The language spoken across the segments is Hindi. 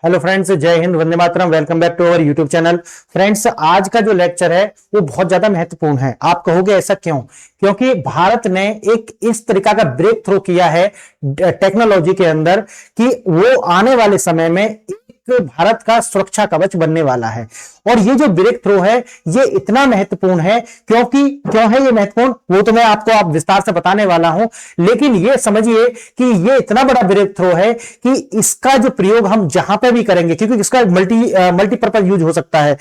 Hello friends, Jai Hind, Vande Mataram. Welcome back to our YouTube channel. Friends, आज का जो लेक्चर है वो बहुत ज्यादा महत्वपूर्ण है। आप कहोगे ऐसा क्यों? क्योंकि भारत ने एक इस तरीका का ब्रेक थ्रू किया है टेक्नोलॉजी के अंदर कि वो आने वाले समय में भारत का सुरक्षा कवच बनने वाला है। और ये जो ब्रेक थ्रू है ये इतना महत्वपूर्ण है क्यों है ये महत्वपूर्ण, वो तो मैं आपको आप विस्तार से बताने वाला हूं। लेकिन ये समझिए कि ये इतना बड़ा ब्रेक थ्रू है कि इसका जो प्रयोग हम जहां पर भी करेंगे, क्योंकि इसका मल्टीपर्पज यूज हो सकता है,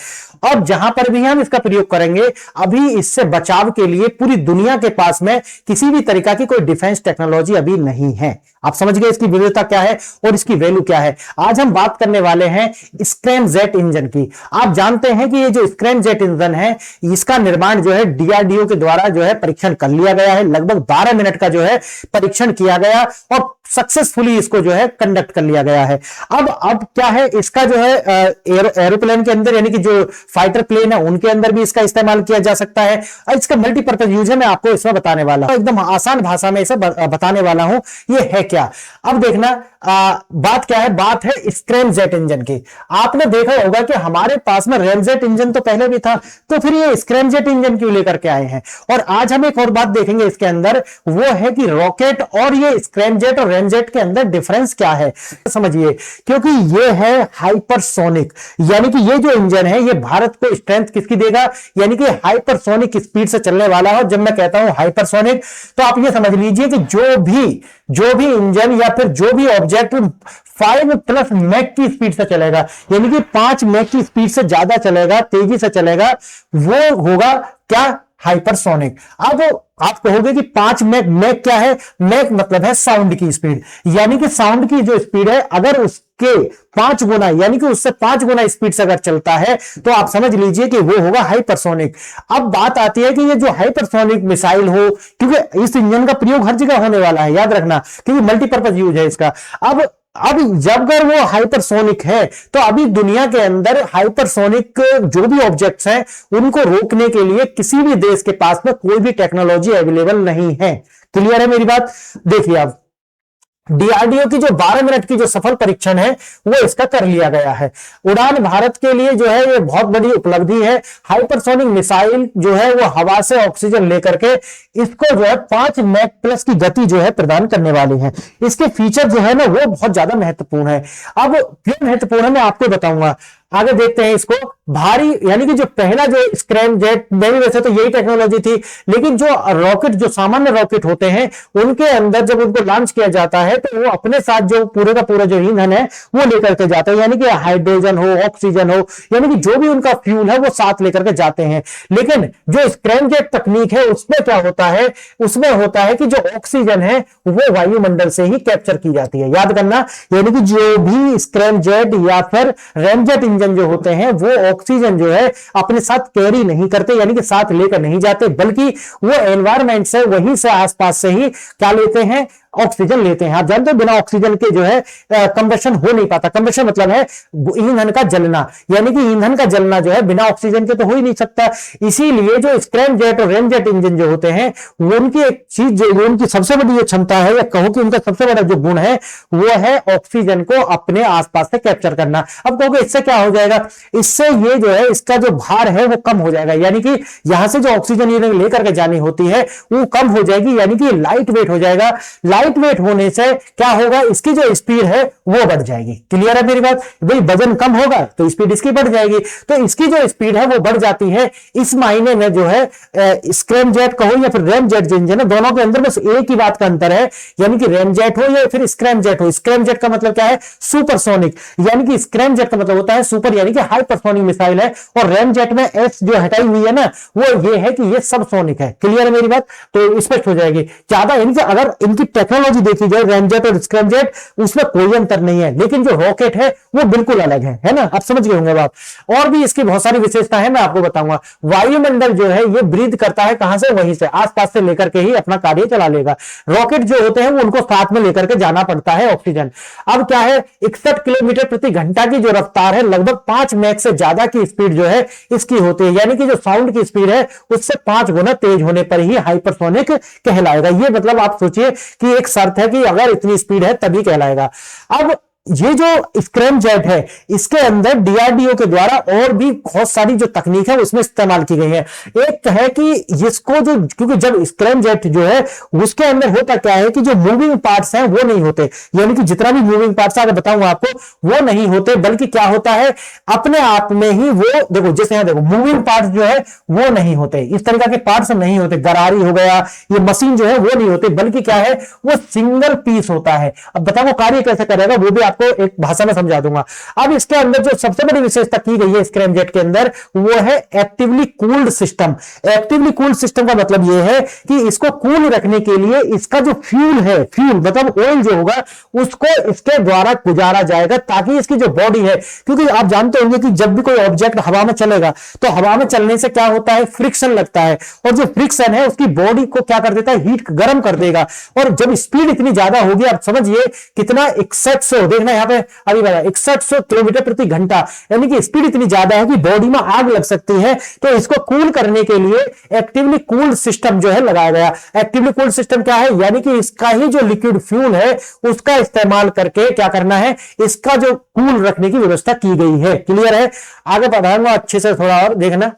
और जहां पर भी हम इसका प्रयोग करेंगे, अभी इससे बचाव के लिए पूरी दुनिया के पास में किसी भी तरीका की कोई डिफेंस टेक्नोलॉजी अभी नहीं है। आप समझ गए इसकी विविधता क्या है और इसकी वैल्यू क्या है। आज हम बात करने वाले हैं स्क्रैमजेट इंजन की। आप जानते हैं कि ये जो स्क्रैमजेट इंजन है इसका निर्माण जो है डीआरडीओ के द्वारा जो है परीक्षण कर लिया गया है। लगभग 12 मिनट का जो है परीक्षण किया गया और सक्सेसफुली इसको जो है कंडक्ट कर लिया गया है। अब क्या है, इसका जो है एरोप्लेन के अंदर, यानी कि जो फाइटर प्लेन है उनके अंदर भी इसका इस्तेमाल किया जा सकता है। इसका मल्टीपर्पज यूज है, मैं आपको इसमें बताने वाला हूं, एकदम आसान भाषा में इसे बताने वाला हूं। ये है क्या, अब देखना। बात क्या है, बात है स्क्रैमजेट इंजन की। आपने देखा होगा कि हमारे पास में रैमजेट इंजन तो पहले भी था, तो फिर ये स्क्रैमजेट इंजन क्यों लेकर के आए हैं। और आज हम एक और बात देखेंगे इसके अंदर, वो है कि रॉकेट और ये स्क्रैमजेट और रैमजेट के अंदर डिफरेंस क्या है, समझिए। क्योंकि ये है हाइपरसोनिक, यानी कि ये जो इंजन है ये भारत को स्ट्रेंथ किसकी देगा, यानी कि हाइपरसोनिक स्पीड से चलने वाला है। जब मैं कहता हूं हाइपरसोनिक, तो आप ये समझ लीजिए कि जो भी इंजन या फिर जो भी ऑब्जेक्ट 5+ मैक की स्पीड से चलेगा, यानी कि 5 मैक की स्पीड से ज्यादा चलेगा, तेजी से चलेगा, वो होगा क्या, हाइपरसोनिक। अब आप कहोगे कि 5 मैक क्या है? मैक मतलब है साउंड की स्पीड, यानी कि साउंड की जो स्पीड है अगर उसके 5 गुना, यानी कि उससे 5 गुना स्पीड से अगर चलता है तो आप समझ लीजिए कि वो होगा हाइपरसोनिक। अब बात आती है कि ये जो हाइपरसोनिक मिसाइल हो, क्योंकि इस इंजन का प्रयोग हर जगह होने वाला है, याद रखना, क्योंकि मल्टीपर्पज यूज है इसका। अब जब अगर वो हाइपरसोनिक है तो अभी दुनिया के अंदर हाइपरसोनिक जो भी ऑब्जेक्ट्स हैं उनको रोकने के लिए किसी भी देश के पास में कोई भी टेक्नोलॉजी अवेलेबल नहीं है। क्लियर है मेरी बात? देखिए, अब डीआरडीओ की जो 12 मिनट की जो सफल परीक्षण है वो इसका कर लिया गया है। उड़ान भारत के लिए जो है ये बहुत बड़ी उपलब्धि है। हाइपरसोनिक मिसाइल जो है वो हवा से ऑक्सीजन लेकर के इसको जो है 5 मैक प्लस की गति जो है प्रदान करने वाली है। इसके फीचर जो है ना वो बहुत ज्यादा महत्वपूर्ण है। अब क्यों महत्वपूर्ण है मैं आपको बताऊंगा, आगे देखते हैं इसको। भारी, यानी कि जो पहला जो स्क्रैमजेट में भी वैसे तो यही टेक्नोलॉजी थी, लेकिन जो रॉकेट, जो सामान्य रॉकेट होते हैं उनके अंदर जब उनको लॉन्च किया जाता है तो वो अपने साथ जो पूरे का पूरा जो ईंधन है वो लेकर के जाते हैं, यानी कि हाइड्रोजन हो, ऑक्सीजन हो, यानी कि जो भी उनका फ्यूल है वो साथ लेकर के जाते हैं। लेकिन जो स्क्रैमजेट तकनीक है उसमें क्या होता है, उसमें होता है कि जो ऑक्सीजन है वो वायुमंडल से ही कैप्चर की जाती है। याद करना, यानी कि जो भी स्क्रैमजेट या फिर रैमजेट इंजन जो होते हैं वो ऑक्सीजन जो है अपने साथ कैरी नहीं करते, यानी कि साथ लेकर नहीं जाते, बल्कि वो एनवायरमेंट से, वहीं से आसपास से ही क्या लेते हैं, ऑक्सीजन लेते हैं। आप जानते हो बिना ऑक्सीजन के जो है कंबशन हो नहीं पाता। कंबशन मतलब है ईंधन का जलना, यानी कि ईंधन का जलना जो है बिना ऑक्सीजन के तो हो ही नहीं सकता। इसीलिए जो स्क्रैमजेट और रैमजेट इंजन जो होते हैं उनकी एक चीज, जो उनकी सबसे बड़ी जो क्षमता है, या कहो कि उनका सबसे बड़ा जो गुण है वो है ऑक्सीजन को अपने आसपास से कैप्चर करना। अब कहोगे इससे क्या हो जाएगा, इससे ये जो है इसका जो भार है वो कम हो जाएगा, यानी कि यहां से जो ऑक्सीजन ये लेकर के जानी होती है वो कम हो जाएगी, यानी कि लाइट वेट हो जाएगा। लाइट वेट होने से क्या होगा, इसकी जो स्पीड है वो बढ़ जाएगी। क्लियर है मेरी बात? भाई वजन कम होगा तो स्पीड इसकी बढ़ जाएगी, तो इसकी जो स्पीड है वो बढ़ जाती है। इस मायने में जो है स्क्रैमजेट कहो या फिर रैमजेट इंजन है, दोनों के अंदर बस एक ही बात का अंतर है, यानी कि रैमजेट हो या फिर स्क्रैमजेट हो। स्क्रैमजेट का मतलब क्या है, सुपरसोनिक, यानी कि स्क्रैमजेट का मतलब होता है सुपर, यानी कि हाइपरसोनिक मिसाइल है, और रैमजेट में एस जो हटाई हुई है ना वो ये है कि ये सबसोनिक है। क्लियर है मेरी बात? तो स्पष्ट हो जाएगी ज्यादा। इनके अगर इनकी टेक्नोलॉजी देखी जाए, रैमजेट और स्क्रैमजेट, उसमें कोई अंतर नहीं है, लेकिन जो रॉकेट है वो बिल्कुल अलग है ना? आप समझ गए होंगे बात। और भी इसकी बहुत सारी विशेषता है, मैं आपको बताऊंगा। वायुमंडल जो है ये ब्रीथ करता है कहां से, वहीं से आसपास से लेकर के ही अपना कार्य चला लेगा। रॉकेट जो होते हैं वो उनको साथ में लेकर के जाना पड़ता है ऑक्सीजन। अब क्या है, 61 किलोमीटर प्रति घंटा की जो रफ्तार है, लगभग 5 मैक से ज्यादा की स्पीड जो है इसकी होती है, यानी कि जो साउंड की स्पीड है उससे 5 गुना तेज होने पर ही हाइपरसोनिक कहलाएगा। ये मतलब आप सोचिए कि एक शर्त है कि अगर इतनी स्पीड है तभी कहलाएगा। अब ये जो स्क्रैम जेट है इसके अंदर डीआरडीओ के द्वारा और भी बहुत सारी जो तकनीक है उसमें इस्तेमाल की गई है। एक है कि इसको जो, क्योंकि जब स्क्रैम जेट जो है उसके अंदर होता क्या है कि जो मूविंग पार्ट्स हैं वो नहीं होते, यानी कि जितना भी मूविंग पार्ट्स अगर बताऊंगा आपको वो नहीं होते, बल्कि क्या होता है अपने आप में ही वो, देखो जैसे यहां देखो मूविंग पार्ट्स जो है वो नहीं होते, इस तरीके के पार्ट्स नहीं होते, गरारी हो गया, ये मशीन जो है वो नहीं होते, बल्कि क्या है वो सिंगल पीस होता है। अब बताओ कार्य कैसे करेगा वो भी आपको एक भाषा में समझा दूंगा। अब इसके अंदर जो सबसे बड़ी विशेषता की गई है स्क्रैम जेट के अंदर वो है actively cooled system. Actively cooled system का मतलब यह है कि इसको कूल रखने के लिए इसका जो फ्यूल है, फ्यूल मतलब ऑयल जो होगा उसको इसके द्वारा गुजारा जाएगा, ताकि इसकी जो बॉडी है, क्योंकि आप जानते होंगे कि जब भी कोई ऑब्जेक्ट हवा में चलेगा तो हवा में चलने से क्या होता है, फ्रिक्शन लगता है, और जो फ्रिक्शन है उसकी बॉडी को क्या कर देता है, हीट गर्म कर देगा। और जब स्पीड इतनी ज्यादा होगी, आप समझिए कितना 6100, देखना यहां पे अभी बताया 6100 किलोमीटर प्रति घंटा, यानी कि स्पीड इतनी ज्यादा है कि बॉडी में आग लग सकती है। तो इसको कूल करने के लिए एक्टिवली कूल्ड सिस्टम जो है लगाया गया। एक्टिवली कूल्ड सिस्टम क्या है, यानी कि इसका ही जो लिक्विड फ्यूल है उसका इस्तेमाल करके क्या करना है, इसका जो कूल रखने की व्यवस्था की गई है। क्लियर है, आगे बढ़ाऊंगा अच्छे से थोड़ा और देखना।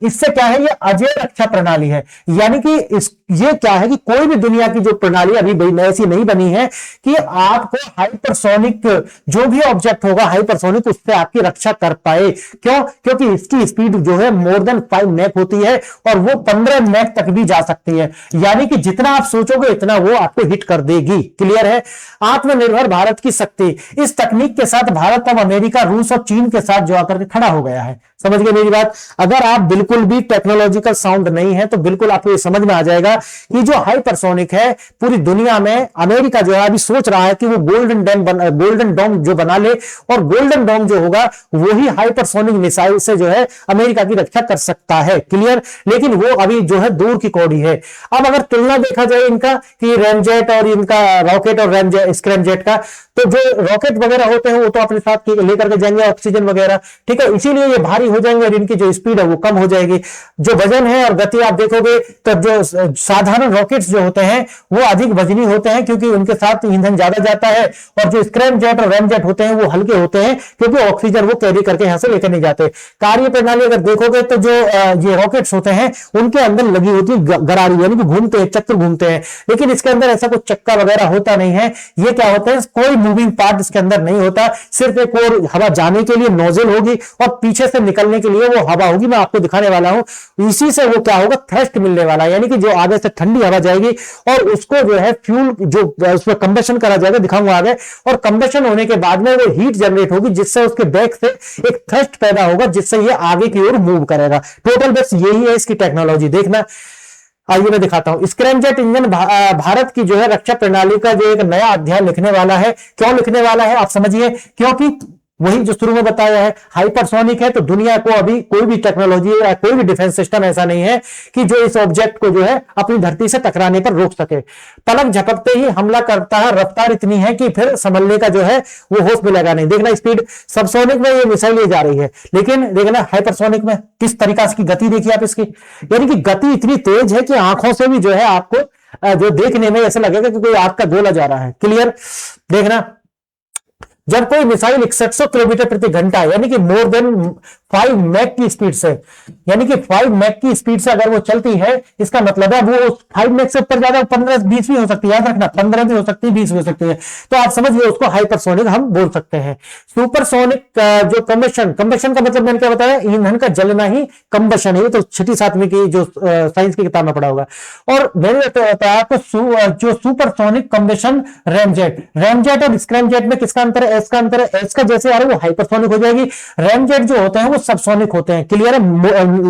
इससे क्या है, ये अजय रक्षा प्रणाली है, यानी कि ये क्या है कि कोई भी दुनिया की जो प्रणाली अभी ऐसी नहीं बनी है कि आपको हाइपरसोनिक जो भी ऑब्जेक्ट होगा हाइपरसोनिक उससे आपकी रक्षा कर पाए। क्यों? क्योंकि इसकी स्पीड जो है मोर देन 5 मैक होती है और वो 15 मैक तक भी जा सकती है, यानी कि जितना आप सोचोगे इतना वो आपको हिट कर देगी। क्लियर है। आत्मनिर्भर भारत की शक्ति, इस तकनीक के साथ भारत अब अमेरिका, रूस और चीन के साथ जो आकर खड़ा हो गया है। समझ गए मेरी बात। अगर आप बिल्कुल भी टेक्नोलॉजिकल साउंड नहीं है तो बिल्कुल आपको ये समझ में आ जाएगा कि जो हाइपरसोनिक है पूरी दुनिया में अमेरिका जो है अभी सोच रहा है कि वो गोल्डन डोम जो बना ले, और गोल्डन डोम जो होगा वही हाइपरसोनिक मिसाइल से जो है अमेरिका की रक्षा कर सकता है। क्लियर। लेकिन वो अभी जो है दूर की कौड़ी है। अब अगर तुलना देखा जाए इनका कि रैमजेट और इनका रॉकेट और स्क्रैमजेट का, तो जो रॉकेट वगैरह होते हैं वो तो अपने साथ लेकर के जाएंगे ऑक्सीजन वगैरह, ठीक है, इसीलिए ये भारी हो जाएंगे और इनकी जो स्पीड है वो कम हो जाएगी। जो वजन है और गति आप देखोगे तो जो साधारण रॉकेट्स जो होते हैं वो अधिक वजनी होते हैं क्योंकि उनके साथ ईंधन ज्यादा जाता है, और जो स्क्रैमजेट और रैमजेट होते हैं वो हल्के होते हैं क्योंकि ऑक्सीजन वो कैरी करके यहां से लेकर नहीं जाते। कार्य प्रणाली अगर देखोगे तो जो ये रॉकेट्स होते हैं उनके अंदर लगी होती है गरारी, यानी कि घूमते हैं, चक्कर घूमते हैं, लेकिन इसके अंदर ऐसा कोई चक्का वगैरह होता नहीं है। ये क्या होता है, कोई मूविंग पार्ट इसके अंदर नहीं होता, सिर्फ एक और हवा जाने के लिए नोजल होगी और पीछे से निकलने के लिए वो हवा होगी। मैं आपको दिखाने वाला हूं, इसी से वो क्या होगा, थ्रस्ट मिलने वाला है, यानी कि जो आगे से ठंडी हवा जाएगी और उसको जो है फ्यूल जो उसमें कंबशन करा जाएगा, दिखाऊंगा आगे, और कंबशन होने के बाद में वो हीट जनरेट होगी जिससे उसके बैक से एक थ्रस्ट पैदा होगा जिससे ये आगे की ओर मूव करेगा। टोटल बस यही है इसकी टेक्नोलॉजी। देखना आइए मैं दिखाता हूं। स्क्रैमजेट इंजन भारत की जो है रक्षा प्रणाली का जो एक नया अध्याय लिखने वाला है। क्यों लिखने वाला है आप समझिए, क्योंकि वही जो शुरू में बताया है हाइपरसोनिक है, तो दुनिया को अभी कोई भी टेक्नोलॉजी या कोई भी डिफेंस सिस्टम ऐसा नहीं है कि जो इस ऑब्जेक्ट को जो है अपनी धरती से टकराने पर रोक सके। पलक झपकते ही हमला करता है, रफ्तार इतनी है कि फिर संभलने का जो है वो होश मिलेगा नहीं। देखना स्पीड, सबसोनिक में ये मिसाइल ले जा रही है, लेकिन देखना हाइपरसोनिक में किस तरीका की गति देखिए आप इसकी, यानी कि गति इतनी तेज है कि आंखों से भी जो है आपको जो देखने में ऐसा लगेगा कि कोई आग का गोला जा रहा है। क्लियर। देखना जब कोई मिसाइल 6100 किलोमीटर प्रति घंटा यानी कि मोर देन 5 मैक की स्पीड से, यानी कि 5 मैक की स्पीड से अगर वो चलती है, इसका मतलब है वो 5 मैक से ऊपर ज्यादा 15-20 भी हो सकती है, याद रखना 15 भी हो सकती है, 20 भी हो सकती है, तो आप समझिए उसको हाइपरसोनिक हम बोल सकते हैं। सुपरसोनिक जो कंबशन का मतलब मैंने क्या बताया, ईंधन का जलना ही कंबशन है, तो 6ठी 7वीं की जो साइंस की किताब में पढ़ा होगा। और मैंने बताया तो जो सुपरसोनिक कंबशन रैमजेट और स्क्रैमजेट में किसका अंतर है, एस का अंतर है। एस का जैसे आ रहा है वो हाइपरसोनिक हो जाएगी, रैमजेट जो होते हैं वो सबसोनिक होते हैं। क्लियर है,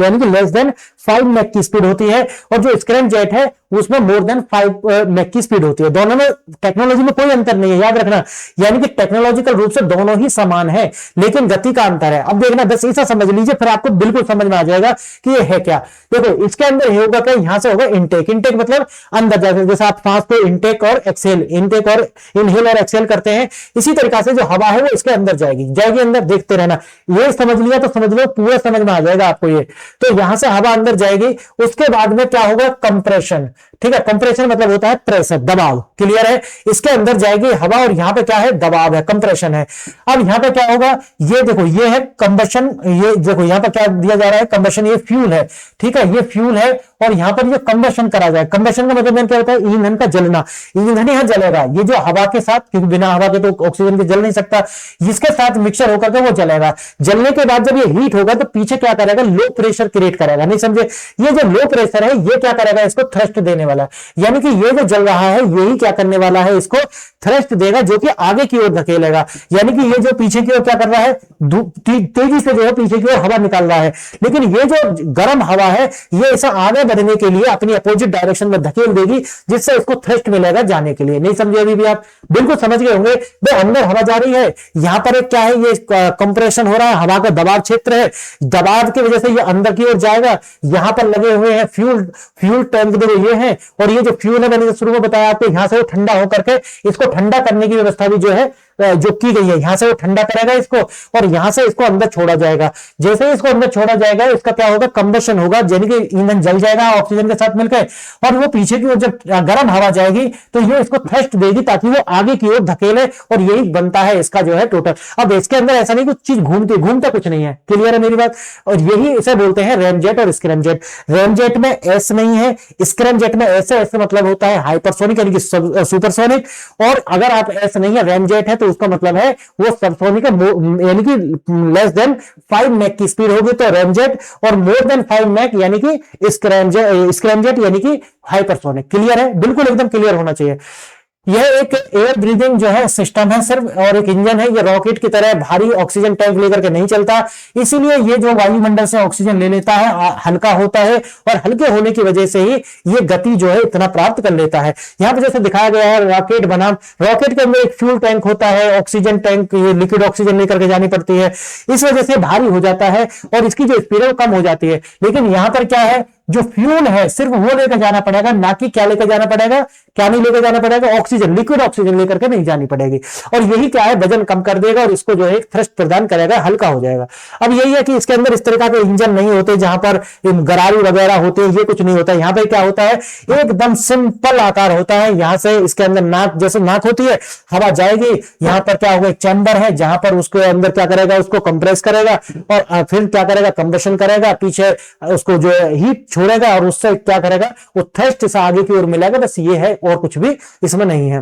यानी कि लेस देन 5 मैक की स्पीड होती है, और जो स्क्रैमजेट है उसमें मोर देन 5 मैक की स्पीड होती है। दोनों में टेक्नोलॉजी में कोई अंतर नहीं है, याद रखना, यानी कि टेक्नोलॉजिकल रूप से दोनों ही समान है, लेकिन गति का अंतर है। अब देखना बस ऐसा समझ लीजिए, फिर आपको बिल्कुल समझ में आ जाएगा कि ये है क्या। देखो इसके अंदर होगा क्या, यहां से होगा इनटेक मतलब अंदर जाकर, जैसे आप सांस को इनटेक और इनहेल और एक्सेल करते हैं, इसी तरीका से जो हवा है वो इसके अंदर जाएगी अंदर। देखते रहना, ये समझ लिया तो समझ लो, पूरा समझ में आ जाएगा आपको ये। तो यहां से हवा अंदर जाएगी, उसके बाद में क्या होगा, कंप्रेशन। ठीक है। कंप्रेशन मतलब होता है प्रेशर, दबाव, क्लियर है। इसके अंदर जाएगी हवा और यहां पे क्या है, दबाव है, कंप्रेशन है। अब यहां पे क्या होगा, ये देखो ये है कंबशन, ये देखो यहां पे क्या दिया जा रहा है, कंबशन, ये फ्यूल है, ठीक है, ये फ्यूल है और यहां पर ये कंबशन करा जाए। कंबशन का मतलब क्या होता है, ईंधन का जलना, ईंधन यहां जलेगा, ये जो हवा के साथ, क्योंकि बिना हवा के तो ऑक्सीजन के जल नहीं सकता, इसके साथ मिक्सर होकर के वो जलेगा। जलने के बाद जब ये हीट होगा तो पीछे क्या करेगा, लो प्रेशर क्रिएट करेगा, नहीं समझे। ये जो लो प्रेशर है ये क्या करेगा, इसको थ्रस्ट देने वाला है, यानी कि ये जो जल रहा है यही क्या करने वाला है, इसको थ्रस्ट देगा, जो कि आगे की ओर धकेलेगा। यानी कि ये जो पीछे की ओर क्या कर रहा है, तेजी से जो है पीछे की ओर हवा निकाल रहा है, लेकिन ये जो गर्म हवा है ये इसे आगे बढ़ने के लिए अपनी अपोजिट डायरेक्शन में धकेल देगी, जिससे इसको थ्रस्ट मिलेगा जाने के लिए। नहीं समझे अभी भी आप, बिल्कुल समझ गए होंगे। तो अंदर हवा जा रही है, यहां पर एक क्या है, ये कंप्रेशन हो रहा है, हवा का दबाव क्षेत्र है, दबाव की वजह से ये अंदर की ओर जाएगा। यहां पर लगे हुए हैं फ्यूल टैंक, देखो ये है, और ये जो फ्यूल है मैंने शुरू में बताया आपको, यहां से वो ठंडा होकर के इसको ठंडा करने की व्यवस्था भी जो है जो की गई है, यहां से वो ठंडा करेगा इसको और यहां से इसको अंदर छोड़ा जाएगा। जैसे ही इसको अंदर छोड़ा जाएगा इसका क्या होगा, कंबशन होगा, यानी कि ईंधन जल जाएगा ऑक्सीजन के साथ मिलकर, और वो पीछे की ओर जब गर्म हवा जाएगी तो ये इसको थ्रस्ट देगी ताकि वो आगे की ओर धकेले, और यही बनता है इसका जो है टोटल। अब इसके अंदर ऐसा नहीं कुछ चीज घूमता कुछ नहीं है, क्लियर है मेरी बात। और यही इसे बोलते हैं रैमजेट और स्क्रैमजेट। रैमजेट में एस नहीं है, स्क्रैमजेट में एस है, मतलब होता है हाइपरसोनिक यानी कि सुपरसोनिक, और अगर आप एस नहीं है रैमजेट है तो उसका मतलब है वो सबसोनिक है, यानी कि लेस देन 5 मैक की स्पीड होगी तो रैमजेट, और मोर देन 5 मैक यानी कि स्क्रैमजेट यानी कि हाइपरसोनिक। क्लियर है, बिल्कुल एकदम क्लियर होना चाहिए। यह एक एयर ब्रीदिंग जो है सिस्टम है सिर्फ, और एक इंजन है। ये रॉकेट की तरह भारी ऑक्सीजन टैंक लेकर के नहीं चलता, इसीलिए ये जो वायुमंडल से ऑक्सीजन ले लेता है हल्का होता है, और हल्के होने की वजह से ही ये गति जो है इतना प्राप्त कर लेता है। यहां पर जैसे दिखाया गया है रॉकेट बनाम, रॉकेट के अंदर एक फ्यूल टैंक होता है, ऑक्सीजन टैंक, ये लिक्विड ऑक्सीजन लेकर के जानी पड़ती है, इस वजह से भारी हो जाता है और इसकी जो स्पीड है वो कम हो जाती है। लेकिन यहां पर क्या है, जो फ्यूल है सिर्फ वो लेकर जाना पड़ेगा, ना कि क्या लेकर जाना पड़ेगा, क्या नहीं लेकर जाना पड़ेगा, ऑक्सीजन, लिक्विड ऑक्सीजन लेकर के नहीं जानी पड़ेगी। और यही क्या है, वजन कम कर देगा और इसको जो है थ्रस्ट प्रदान करेगा, हल्का हो जाएगा। अब यही है कि इसके अंदर इस तरह के इंजन नहीं होते जहां पर गरारी वगैरह होते हैं, ये कुछ नहीं होता। यहां पर क्या होता है, एकदम सिंपल आकार होता है। यहां से इसके अंदर नाक, जैसे नाक होती है, हवा जाएगी, यहां पर क्या होगा, एक चैम्बर है जहां पर उसके अंदर क्या करेगा, उसको कंप्रेस करेगा और फिर क्या करेगा, कंबशन करेगा, पीछे उसको जो है हीट छोड़ेगा और उससे क्या करेगा, वो थ्रस्ट से आगे की ओर मिलेगा। बस ये है, और कुछ भी इसमें नहीं है।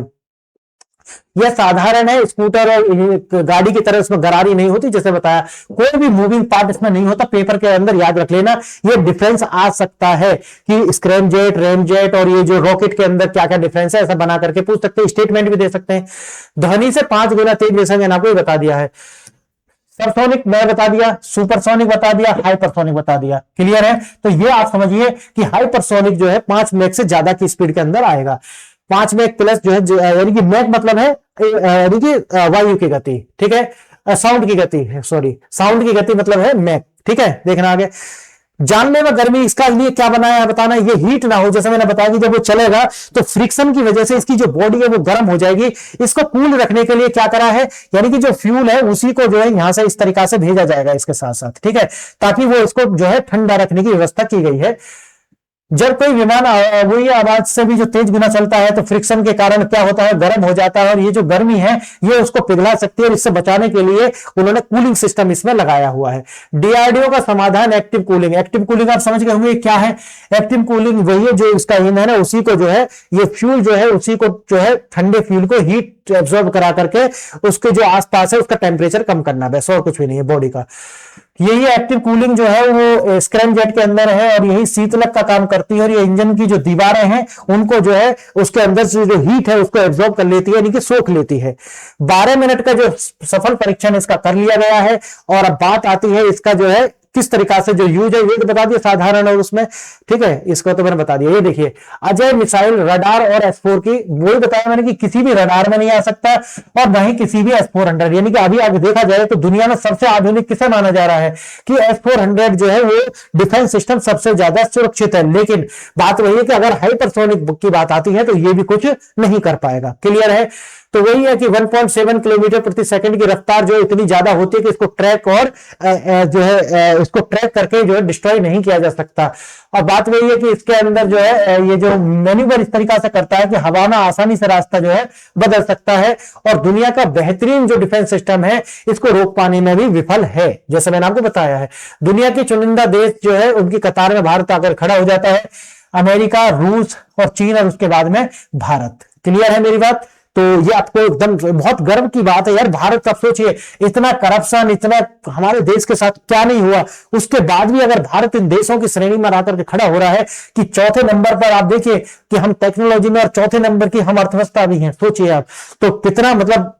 यह साधारण है, स्कूटर और गाड़ी की तरह इसमें गरारी नहीं होती, जैसे बताया कोई भी मूविंग पार्ट इसमें नहीं होता। पेपर के अंदर याद रख लेना, ये डिफरेंस आ सकता है कि स्क्रैमजेट, रैमजेट और ये जो रॉकेट के अंदर क्या क्या डिफरेंस है, ऐसा बना करके पूछ सकते हैं, स्टेटमेंट भी दे सकते हैं। ध्वनि से 5 गुना तेज, जैसा मैंने आपको बता दिया है। सबसोनिक मैं बता दिया, सुपरसोनिक बता दिया, हाइपरसोनिक बता दिया। क्लियर है, तो ये आप समझिए कि हाइपरसोनिक जो है 5 मैक से ज्यादा की स्पीड के अंदर आएगा। 5 मैक प्लस जो है, यानी कि मैक मतलब है यानी कि वायु की गति, ठीक है, साउंड की गति है, सॉरी, साउंड की गति मतलब है मैक, ठीक है। देखना आगे, जानने में गर्मी, इसका लिए क्या बनाया है बताना, ये हीट ना हो। जैसे मैंने बताया कि जब वो चलेगा तो फ्रिक्शन की वजह से इसकी जो बॉडी है वो गर्म हो जाएगी। इसको कूल रखने के लिए क्या करा है, यानी कि जो फ्यूल है उसी को जो है यहां से इस तरीका से भेजा जाएगा इसके साथ साथ, ठीक है, ताकि वो इसको जो है ठंडा रखने की व्यवस्था की गई है। जब कोई विमान वही आवाज से भी जो तेज गुना चलता है तो फ्रिक्शन के कारण क्या होता है, गर्म हो जाता है, और ये जो गर्मी है ये उसको पिघला सकती है। और इससे बचाने के लिए उन्होंने कूलिंग सिस्टम इसमें लगाया हुआ है। डीआरडीओ का समाधान एक्टिव कूलिंग। एक्टिव कूलिंग आप समझ गए होंगे क्या है। एक्टिव कूलिंग वही है जो इसका ईंधन है ना, उसी को जो है ये फ्यूल जो है उसी को जो है ठंडे फ्यूल को हीट एब्जॉर्ब करा करके उसके जो आसपास है उसका टेम्परेचर कम करना, बस और कुछ भी नहीं है बॉडी का। यही एक्टिव कूलिंग जो है वो स्क्रैमजेट के अंदर है और यही शीतलक का काम करती है। और ये इंजन की जो दीवारें हैं उनको जो है उसके अंदर से जो हीट है उसको एब्जॉर्ब कर लेती है, यानी कि सोख लेती है। 12 मिनट का जो सफल परीक्षण इसका कर लिया गया है। और अब बात आती है इसका जो है किस तरीका से जो यूज है, ये तो बता दिया साधारण और उसमें, ठीक है, इसको तो मैंने बता दिया। ये देखिए अजय मिसाइल रडार और S4 की, वही बताया मैंने कि किसी भी रडार में नहीं आ सकता और न ही किसी भी S-400, यानी कि अभी आगे देखा जाए तो दुनिया में सबसे आधुनिक किसे माना जा रहा है कि S-400 जो है वो डिफेंस सिस्टम सबसे ज्यादा सुरक्षित है। लेकिन बात वही है कि अगर हाइपरसोनिक की बात आती है तो ये भी कुछ नहीं कर पाएगा। क्लियर है। तो वही है कि 1.7 किलोमीटर प्रति सेकंड की रफ्तार जो इतनी ज्यादा होती है कि इसको ट्रैक और जो है इसको ट्रैक करके जो है डिस्ट्रॉय नहीं किया जा सकता। और बात वही है कि इसके अंदर जो है ये जो मैन्यूवर इस तरीका से करता है कि हवा में आसानी से रास्ता जो है बदल सकता है, और दुनिया का बेहतरीन जो डिफेंस सिस्टम है इसको रोक पाने में भी विफल है। जैसे मैंने आपको बताया है, दुनिया के चुनिंदा देश जो है उनकी कतार में भारत आकर खड़ा हो जाता है, अमेरिका, रूस और चीन, और उसके बाद में भारत। क्लियर है मेरी बात? तो ये आपको एकदम बहुत गर्व की बात है यार। भारत का सोचिए, इतना करप्शन, इतना हमारे देश के साथ क्या नहीं हुआ, उसके बाद भी अगर भारत इन देशों की श्रेणी में आकर के खड़ा हो रहा है कि चौथे नंबर पर आप देखिए कि हम टेक्नोलॉजी में और चौथे नंबर की हम अर्थव्यवस्था भी हैं। सोचिए आप, तो कितना मतलब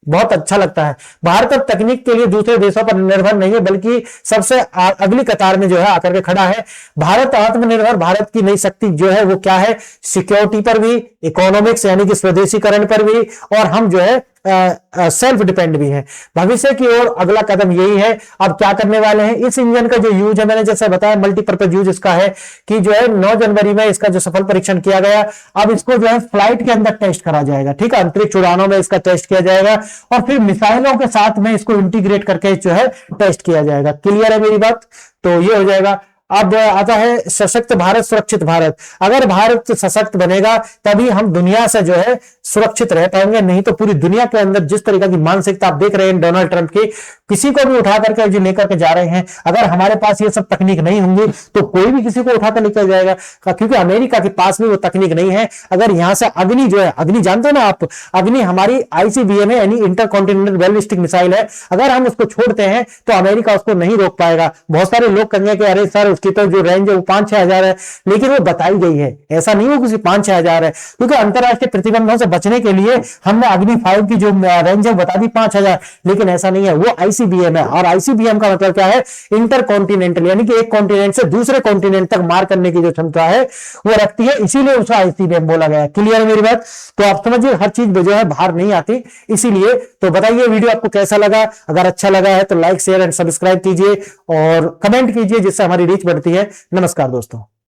बहुत अच्छा लगता है। भारत अब तकनीक के लिए दूसरे देशों पर निर्भर नहीं है, बल्कि सबसे अगली कतार में जो है आकर के खड़ा है। भारत आत्मनिर्भर भारत की नई शक्ति जो है वो क्या है, सिक्योरिटी पर भी, इकोनॉमिक्स यानी कि स्वदेशीकरण पर भी, और हम जो है सेल्फ डिपेंड भी है। भविष्य की ओर अगला कदम यही है। अब क्या करने वाले हैं, इस इंजन का जो यूज है, मैंने जैसे बताया मल्टीपर्पज यूज इसका है कि जो है 9 जनवरी में इसका जो सफल परीक्षण किया गया, अब इसको जो है फ्लाइट के अंदर टेस्ट करा जाएगा। ठीक है, अंतरिक्ष उड़ानों में इसका टेस्ट किया जाएगा और फिर मिसाइलों के साथ में इसको इंटीग्रेट करके जो है टेस्ट किया जाएगा। क्लियर है मेरी बात? तो ये हो जाएगा। अब आता है सशक्त भारत, सुरक्षित भारत। अगर भारत सशक्त बनेगा तभी हम दुनिया से जो है सुरक्षित रह पाएंगे, नहीं तो पूरी दुनिया के अंदर जिस तरीके की मानसिकता आप देख रहे हैं डोनाल्ड ट्रंप की, किसी को भी उठा करके जो लेकर के जा रहे हैं, अगर हमारे पास ये सब तकनीक नहीं होंगी तो कोई भी किसी को उठाकर लेकर जाएगा, क्योंकि अमेरिका के पास में वो तकनीक नहीं है। अगर यहां से अग्नि जो है, अग्नि जानते हो ना आप, अग्नि हमारी ICBM है यानी इंटर कॉन्टिनेंटल बैलिस्टिक मिसाइल है, अगर हम उसको छोड़ते हैं तो अमेरिका उसको नहीं रोक पाएगा। बहुत सारे लोग कहेंगे कि अरे सर उसकी तो जो रेंज है वो 5-6 हजार है, लेकिन वो बताई गई है, ऐसा नहीं हो किसी 5-6 हजार है, क्योंकि अंतरराष्ट्रीय प्रतिबंधों से बचने के लिए हमने अग्नि 5 की जो रेंज है बता दी 5000, लेकिन ऐसा नहीं है, वो ICBM है। और ICBM का मतलब क्या है, इंटर कॉन्टिनेंटल, यानी कि एक कॉन्टिनेंट से दूसरे कॉन्टिनेंट तक मार करने की जो क्षमता है वो रखती है, इसीलिए उसका ICBM बोला गया है। क्लियर है मेरी बात? तो आप समझिए हर चीज जो है बाहर नहीं आती, इसीलिए। तो बताइए वीडियो आपको कैसा लगा, अगर अच्छा लगा है तो लाइक शेयर एंड सब्सक्राइब कीजिए और कमेंट कीजिए, जिससे हमारी रीच बढ़ती है। नमस्कार दोस्तों।